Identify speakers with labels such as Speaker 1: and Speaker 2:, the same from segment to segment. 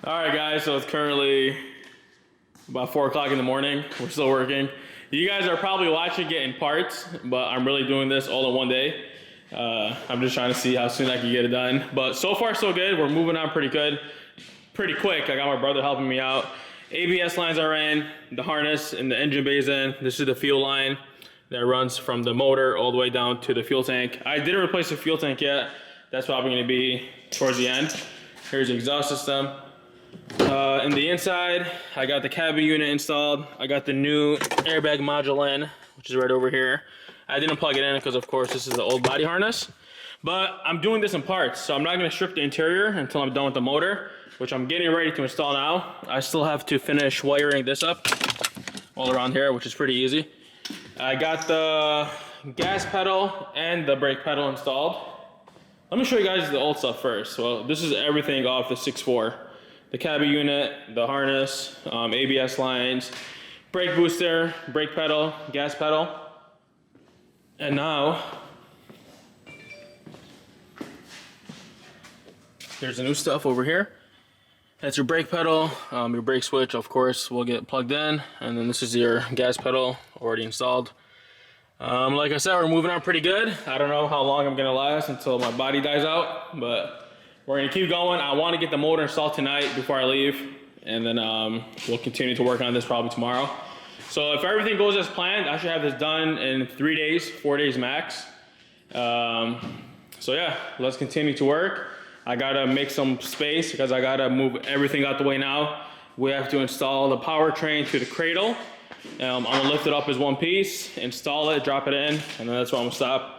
Speaker 1: All right, guys, so it's currently about 4 o'clock in the morning. We're still working. You guys are probably watching it in parts, but I'm really doing this all in one day. I'm just trying to see how soon I can get it done. But so far, so good. We're moving on pretty good, pretty quick. I got my brother helping me out. ABS lines I ran, the harness and the engine bays in. This is the fuel line that runs from the motor all the way down to the fuel tank. I didn't replace the fuel tank yet. That's probably gonna be towards the end. Here's the exhaust system. In the inside, I got the cabin unit installed. I got the new airbag module in, which is right over here. I didn't plug it in because, of course, this is the old body harness. But I'm doing this in parts, so I'm not going to strip the interior until I'm done with the motor, which I'm getting ready to install now. I still have to finish wiring this up all around here, which is pretty easy. I got the gas pedal and the brake pedal installed. Let me show you guys the old stuff first. Well, this is everything off the 6.4. The cabin unit, the harness, ABS lines, brake booster, brake pedal, gas pedal. And now, there's the new stuff over here. That's your brake pedal, your brake switch, of course, will get plugged in. And then this is your gas pedal, already installed. Like I said, we're moving on pretty good. I don't know how long I'm gonna last until my body dies out, but we're gonna keep going. I wanna get the motor installed tonight before I leave, and then we'll continue to work on this probably tomorrow. So if everything goes as planned, I should have this done in 3 days, 4 days max. So yeah, let's continue to work. I gotta make some space because I gotta move everything out the way now. We have to install the powertrain to the cradle. I'm gonna lift it up as one piece, install it, drop it in, and then that's where I'm gonna stop.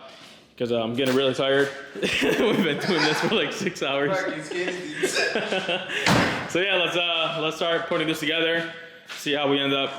Speaker 1: Because I'm getting really tired. We've been doing this for like 6 hours. So yeah, let's start putting this together, see how we end up.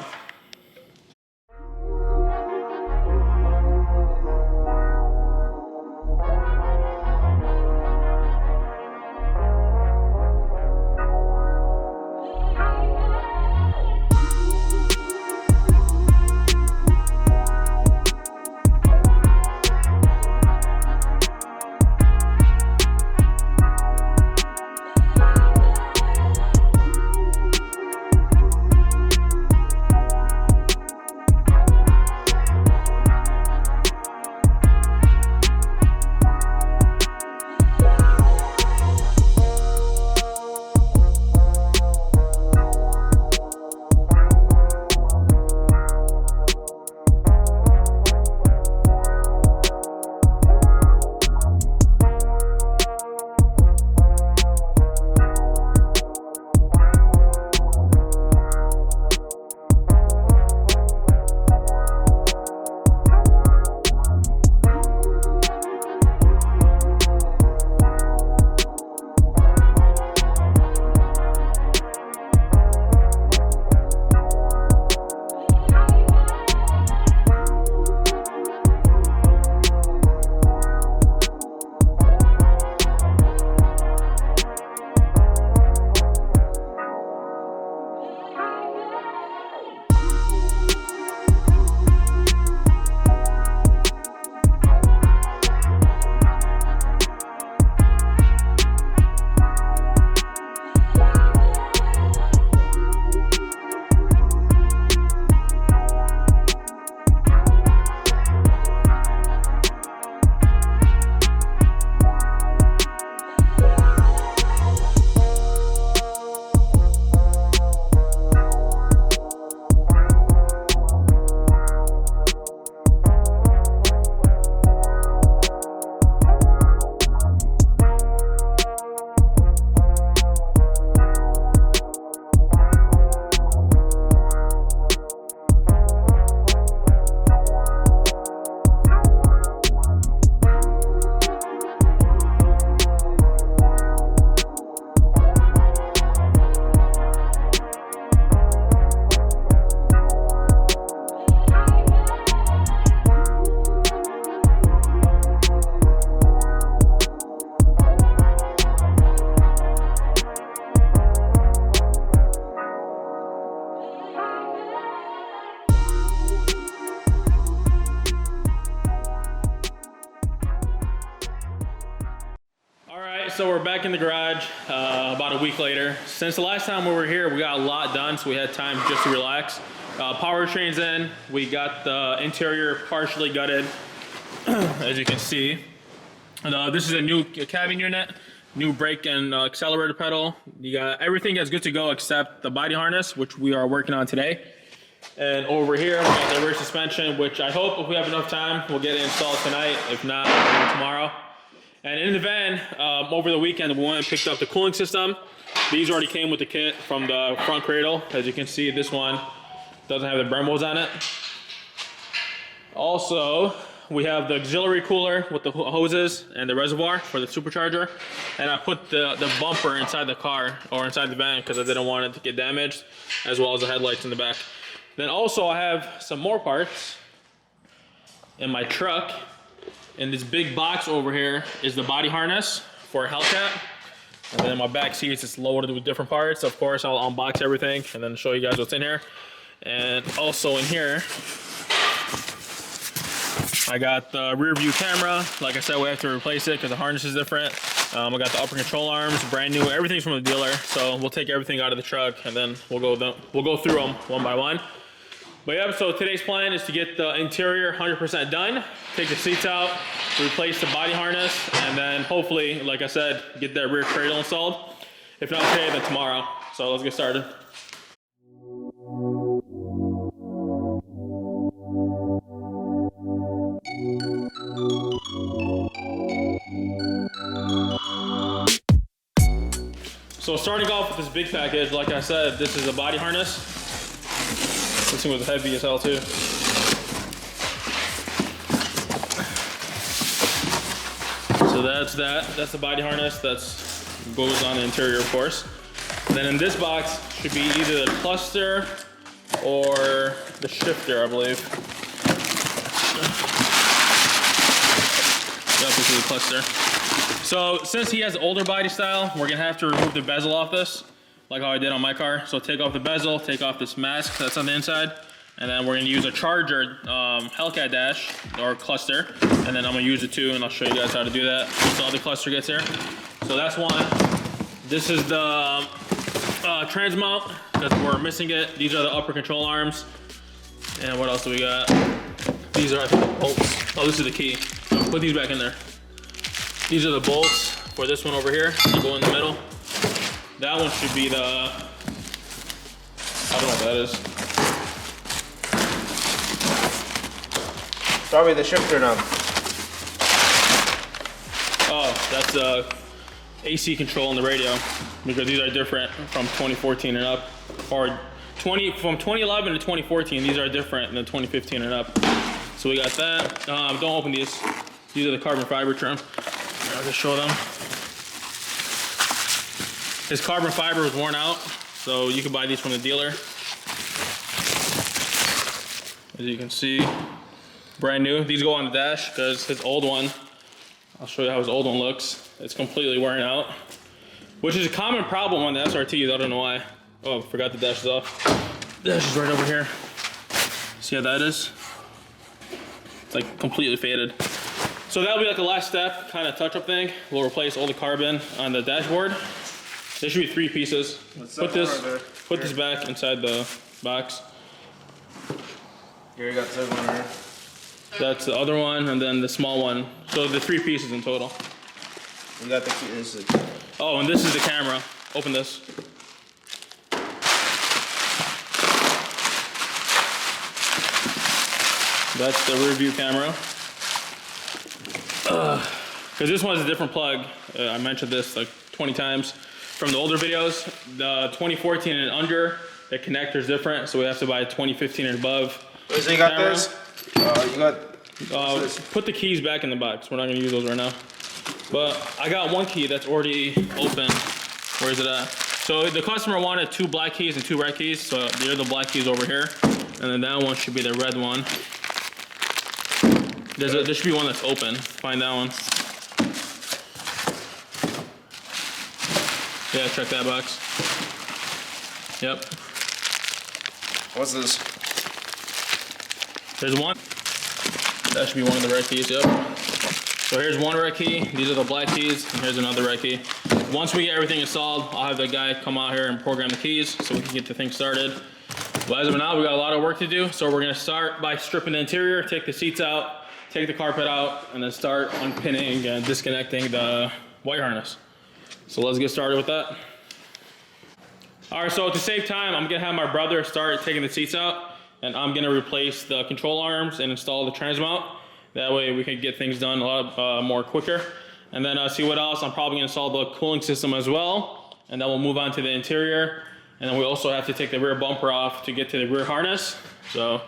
Speaker 1: back in the garage about a week later. Since the last time we were here, we got a lot done, so we had time just to relax. Powertrain's in. We got the interior partially gutted, as you can see. And, this is a new cabin unit, new brake and accelerator pedal. You got everything that's good to go except the body harness, which we are working on today. And over here, we got the rear suspension, which I hope if we have enough time, we'll get it installed tonight. If not, tomorrow. And in the van, over the weekend, we went and picked up the cooling system. These already came with the kit from the front cradle. As you can see, this one doesn't have the Brembo's on it. Also, we have the auxiliary cooler with the hoses and the reservoir for the supercharger. And I put the bumper inside the car, or inside the van, because I didn't want it to get damaged, as well as the headlights in the back. Then also I have some more parts in my truck. In this big box over here is the body harness for a Hellcat. And then in my back seats, it's loaded with different parts. Of course, I'll unbox everything and then show you guys what's in here. And also in here, I got the rear view camera. Like I said, we have to replace it because the harness is different. I got the upper control arms, brand new. Everything's from the dealer. So we'll take everything out of the truck and then we'll go through them one by one. But yeah, so today's plan is to get the interior 100% done, take the seats out, replace the body harness, and then hopefully, like I said, get that rear cradle installed. If not today, then tomorrow. So let's get started. So starting off with this big package, like I said, this is a body harness. This thing was heavy as hell too. So that's that. That's the body harness. That's goes on the interior, of course. And then in this box should be either the cluster or the shifter, I believe. Yep, this is the cluster. So since he has the older body style, we're gonna have to remove the bezel off this, like how I did on my car. So take off the bezel, take off this mask that's on the inside, and then we're gonna use a charger Hellcat dash or cluster, and then I'm gonna use it too, and I'll show you guys how to do that so the cluster gets here. So that's one. This is the trans mount, because we're missing it. These are the upper control arms. And what else do we got? These are the bolts. Oh, this is the key. Put these back in there. These are the bolts for this one over here. They go in the middle. That one should be the, I don't know what that is.
Speaker 2: Probably the shifter knob.
Speaker 1: Oh, that's the AC control on the radio, because these are different from 2014 and up, or from 2011 to 2014. These are different than 2015 and up. So we got that. Don't open these. These are the carbon fiber trim. I'll just show them. His carbon fiber was worn out, so you can buy these from the dealer. As you can see, brand new. These go on the dash because his old one, I'll show you how his old one looks. It's completely wearing out, which is a common problem on the SRTs. I don't know why. Oh, forgot the dash is off. The dash is right over here. See how that is? It's like completely faded. So that'll be like the last step, kind of touch-up thing. We'll replace all the carbon on the dashboard. There should be 3 pieces. Put this back inside the box.
Speaker 2: Here you got the other one here.
Speaker 1: That's the other one, and then the small one. So the 3 pieces in total.
Speaker 2: You got the key. This is
Speaker 1: Oh, and this is the camera. Open this. That's the rear view camera. Because this one is a different plug. I mentioned this like 20 times from the older videos. The 2014 and under, the connector's different, so we have to buy 2015 and above.
Speaker 2: So you got camera. This? You got...
Speaker 1: Put the keys back in the box. We're not gonna use those right now. But I got one key that's already open. Where is it at? So the customer wanted 2 black keys and 2 red keys, so they're the black keys over here. And then that one should be the red one. There should be one that's open. Find that one. Yeah, check that box. Yep.
Speaker 2: What's this?
Speaker 1: There's one. That should be one of the red keys, yep. So here's one red key. These are the black keys, and here's another red key. once we get everything installed, I'll have the guy come out here and program the keys so we can get the thing started. But as of now, we got a lot of work to do. So we're gonna start by stripping the interior, take the seats out, take the carpet out, and then start unpinning and disconnecting the wire harness. So let's get started with that. All right, so to save time, I'm gonna have my brother start taking the seats out, and I'm gonna replace the control arms and install the transmount. That way we can get things done a lot more quicker. And then see what else. I'm probably gonna install the cooling system as well, and then we'll move on to the interior. And then we also have to take the rear bumper off to get to the rear harness. So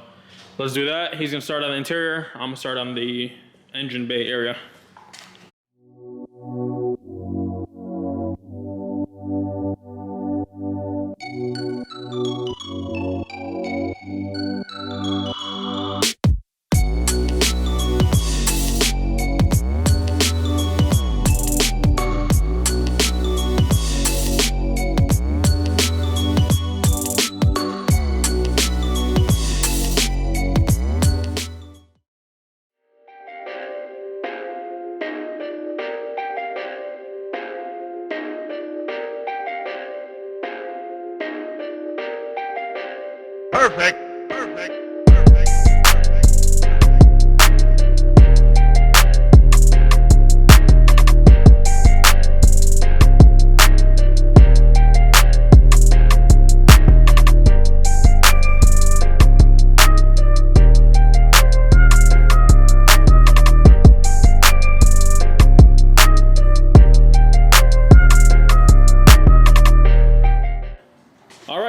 Speaker 1: let's do that. He's gonna start on the interior. I'm gonna start on the engine bay area.
Speaker 3: Perfect.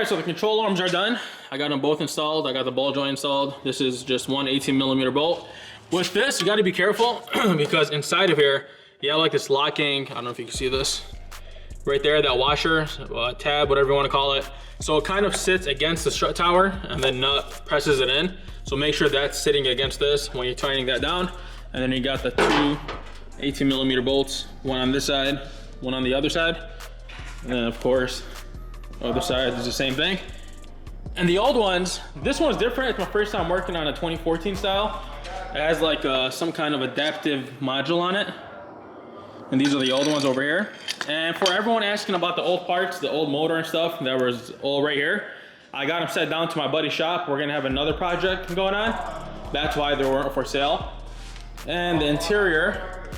Speaker 1: So the control arms are done. I got them both installed. I got the ball joint installed. This is just one 18mm bolt. With this, you got to be careful because inside of here, you have like this locking, I don't know if you can see this, right there, that washer, tab, whatever you want to call it. So it kind of sits against the strut tower and then nut presses it in. So make sure that's sitting against this when you're tightening that down. And then you got the two 18mm bolts, one on this side, one on the other side. And then of course, other side is the same thing. And the old ones, this one's different. It's my first time working on a 2014 style. It has like some kind of adaptive module on it. And these are the old ones over here. And for everyone asking about the old parts, the old motor and stuff that was all right here, I got them set down to my buddy's shop. We're gonna have another project going on. That's why they weren't for sale. And the interior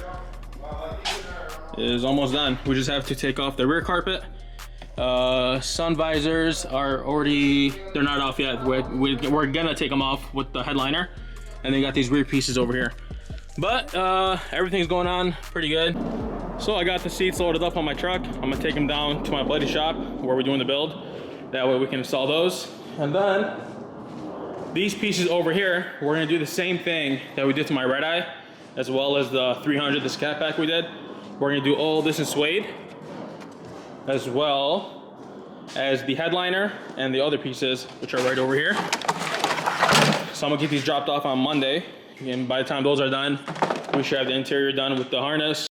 Speaker 1: is almost done. We just have to take off the rear carpet. Sun visors are already, they're not off yet. We're gonna take them off with the headliner. And they got these rear pieces over here. But everything's going on pretty good. So I got the seats loaded up on my truck. I'm gonna take them down to my buddy's shop where we're doing the build. That way we can install those. And then these pieces over here, we're gonna do the same thing that we did to my red eye, as well as the 300, this cat pack we did. We're gonna do all this in suede, as well as the headliner and the other pieces, which are right over here. So I'm gonna get these dropped off on Monday. And by the time those are done, we should have the interior done with the harness.